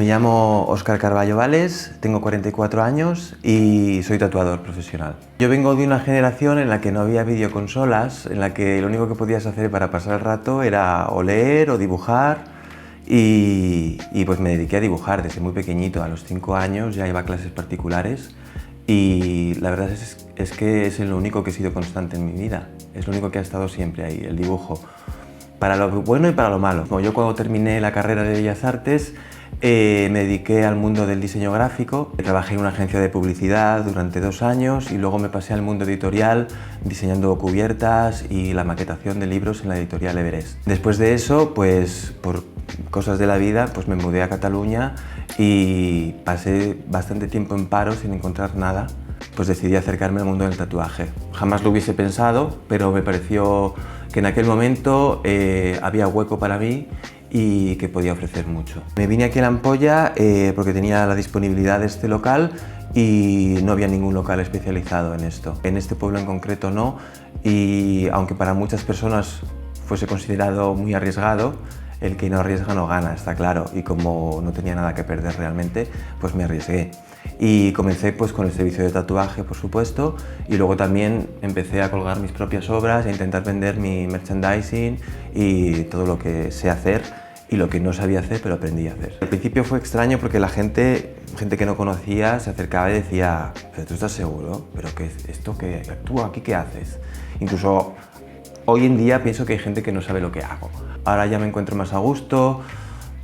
Me llamo Óscar Carballo Vales, tengo 44 años y soy tatuador profesional. Yo vengo de una generación en la que no había videoconsolas, en la que lo único que podías hacer para pasar el rato era o leer o dibujar y pues me dediqué a dibujar desde muy pequeñito. A los 5 años ya iba a clases particulares y la verdad es que es lo único que he sido constante en mi vida, es lo único que ha estado siempre ahí, el dibujo. Para lo bueno y para lo malo. Yo cuando terminé la carrera de Bellas Artes me dediqué al mundo del diseño gráfico. Trabajé en una agencia de publicidad durante 2 años y luego me pasé al mundo editorial diseñando cubiertas y la maquetación de libros en la editorial Everest. Después de eso, pues por cosas de la vida, pues me mudé a Cataluña y pasé bastante tiempo en paro sin encontrar nada. Pues decidí acercarme al mundo del tatuaje. Jamás lo hubiese pensado, pero me pareció que en aquel momento había hueco para mí y que podía ofrecer mucho. Me vine aquí a La Ampolla porque tenía la disponibilidad de este local y no había ningún local especializado en esto. En este pueblo en concreto no, y aunque para muchas personas fuese considerado muy arriesgado, el que no arriesga no gana, está claro, y como no tenía nada que perder realmente, pues me arriesgué. Y comencé pues con el servicio de tatuaje, por supuesto, y luego también empecé a colgar mis propias obras, a intentar vender mi merchandising y todo lo que sé hacer y lo que no sabía hacer, pero aprendí a hacer. Al principio fue extraño porque la gente que no conocía se acercaba y decía: ¿pero tú estás seguro? ¿Pero qué es esto? ¿Qué tú aquí qué haces? Incluso hoy en día pienso que hay gente que no sabe lo que hago. Ahora ya me encuentro más a gusto,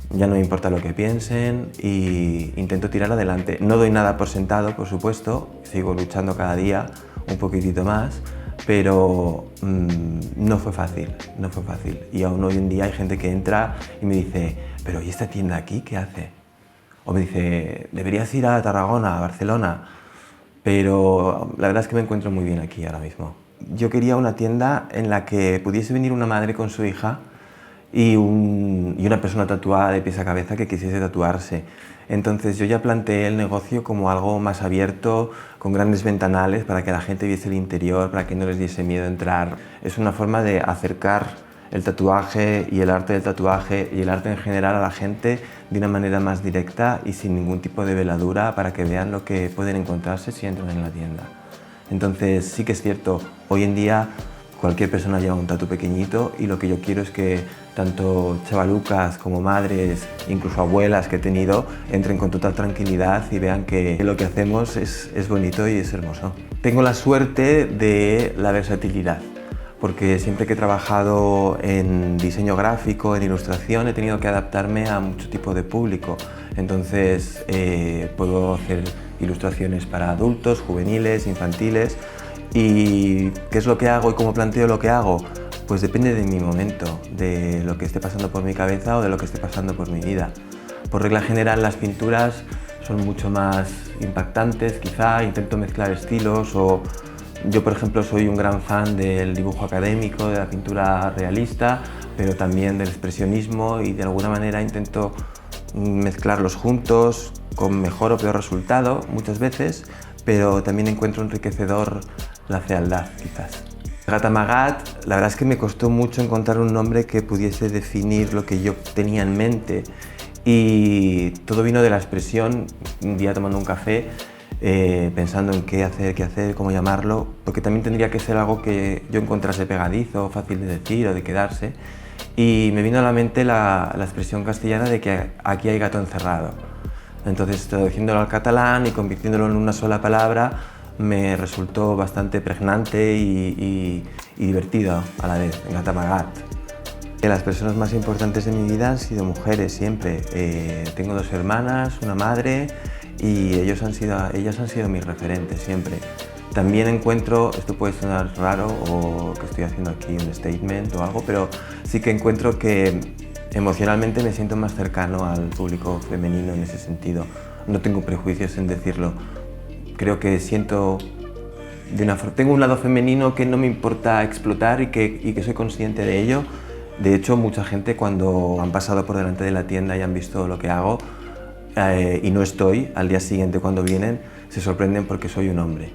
ya no me importa lo que piensen y intento tirar adelante. No doy nada por sentado, por supuesto, sigo luchando cada día un poquitito más, pero no fue fácil, no fue fácil. Y aún hoy en día hay gente que entra y me dice: ¿pero y esta tienda aquí qué hace? O me dice: deberías ir a Tarragona, a Barcelona. Pero la verdad es que me encuentro muy bien aquí ahora mismo. Yo quería una tienda en la que pudiese venir una madre con su hija y una persona tatuada de pies a cabeza que quisiese tatuarse. Entonces yo ya planteé el negocio como algo más abierto, con grandes ventanales para que la gente viese el interior, para que no les diese miedo entrar. Es una forma de acercar el tatuaje y el arte del tatuaje y el arte en general a la gente de una manera más directa y sin ningún tipo de veladura, para que vean lo que pueden encontrarse si entran en la tienda. Entonces sí que es cierto, hoy en día cualquier persona lleva un tatu pequeñito y lo que yo quiero es que tanto chavalucas como madres, incluso abuelas que he tenido, entren con total tranquilidad y vean que lo que hacemos es bonito y es hermoso. Tengo la suerte de la versatilidad, porque siempre que he trabajado en diseño gráfico, en ilustración, he tenido que adaptarme a mucho tipo de público. Entonces puedo hacer ilustraciones para adultos, juveniles, infantiles. ¿Y qué es lo que hago y cómo planteo lo que hago? Pues depende de mi momento, de lo que esté pasando por mi cabeza o de lo que esté pasando por mi vida. Por regla general, las pinturas son mucho más impactantes, quizá, intento mezclar estilos, o yo, por ejemplo, soy un gran fan del dibujo académico, de la pintura realista, pero también del expresionismo, y de alguna manera intento mezclarlos juntos con mejor o peor resultado muchas veces, pero también encuentro enriquecedor la fealdad, quizás. Gata Amagat, la verdad es que me costó mucho encontrar un nombre que pudiese definir lo que yo tenía en mente, y todo vino de la expresión, un día tomando un café, pensando en qué hacer, cómo llamarlo, porque también tendría que ser algo que yo encontrase pegadizo, fácil de decir o de quedarse, y me vino a la mente la expresión castellana de que aquí hay gato encerrado. Entonces, traduciéndolo al catalán y convirtiéndolo en una sola palabra, me resultó bastante pregnante y divertido a la vez, Gata Amagat. Las personas más importantes de mi vida han sido mujeres siempre. Tengo 2 hermanas, una madre, y ellas han sido mis referentes siempre. También encuentro, esto puede sonar raro o que estoy haciendo aquí un statement o algo, pero sí que encuentro que emocionalmente me siento más cercano al público femenino en ese sentido. No tengo prejuicios en decirlo. Creo que tengo un lado femenino que no me importa explotar y que soy consciente de ello. De hecho, mucha gente, cuando han pasado por delante de la tienda y han visto lo que hago y no estoy, al día siguiente cuando vienen, se sorprenden porque soy un hombre.